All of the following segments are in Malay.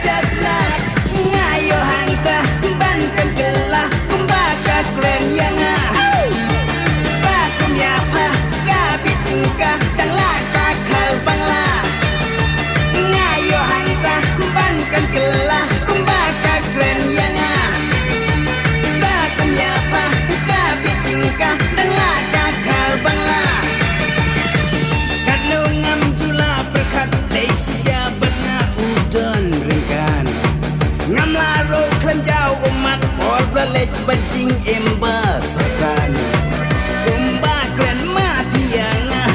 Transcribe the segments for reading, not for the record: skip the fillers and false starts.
Caslak ngayo hangta bankan gelah kumbaka keren yang Bakum yapa kabit tingkah tang laka kal bangla ngayo hangta bankan gelah kumbaka keren yang Bakum yapa kabit tingkah tang laka kal bangla Kanu ngam jula berkat dari siapa udon ringkan ngam laro klan jauh umat por berlej bajing embas sasan umba klan mapianga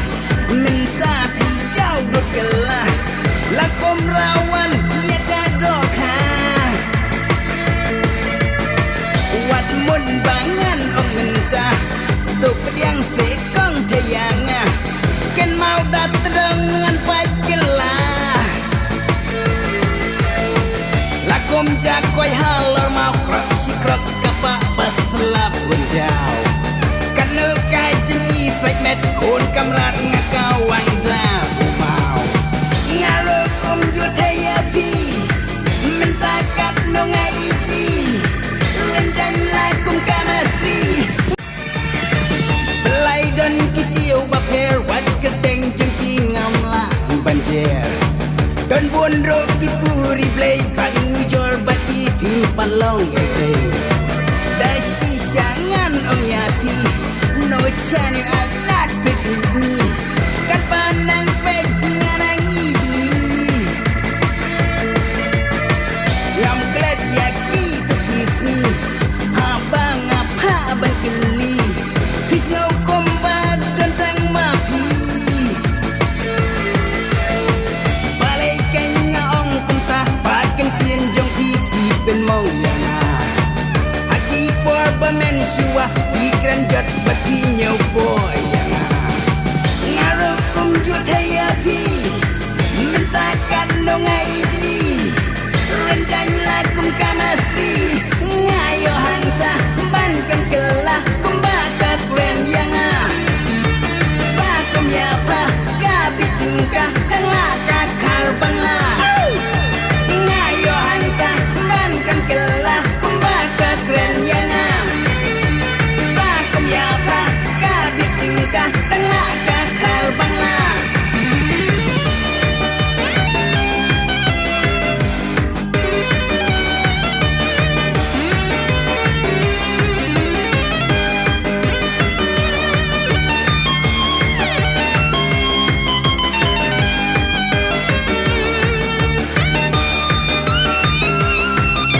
minta pijau dokelah lakom rawan ia gadoka wat mun bangan ong minta tuk yang sekong kayanga ken mau datang ngan pajelah Lakum jakoy halor mau krok si krok kapak paselap bunjau Kanu kai jeng isai met kun kamrat ngakawan dah umau Ngalukum jutaya pi mentakat nungai iji Lenjan lakum kamasi Belai don kitiw baper wat keteng jengki ngamla banjer Don buon roki puri play paling jor bati pimpalong ete Dasi sangan ong yapi No chani alat fit with me Kat panang pek nganang iji Ngam glad yaki kukis me Habang apa abang keli Pis ngau kombat tentang mapiเป็นมองอย่างนาอากีปอร์บะเมนชัวปีกรันจัดบัดที่เหนียวโป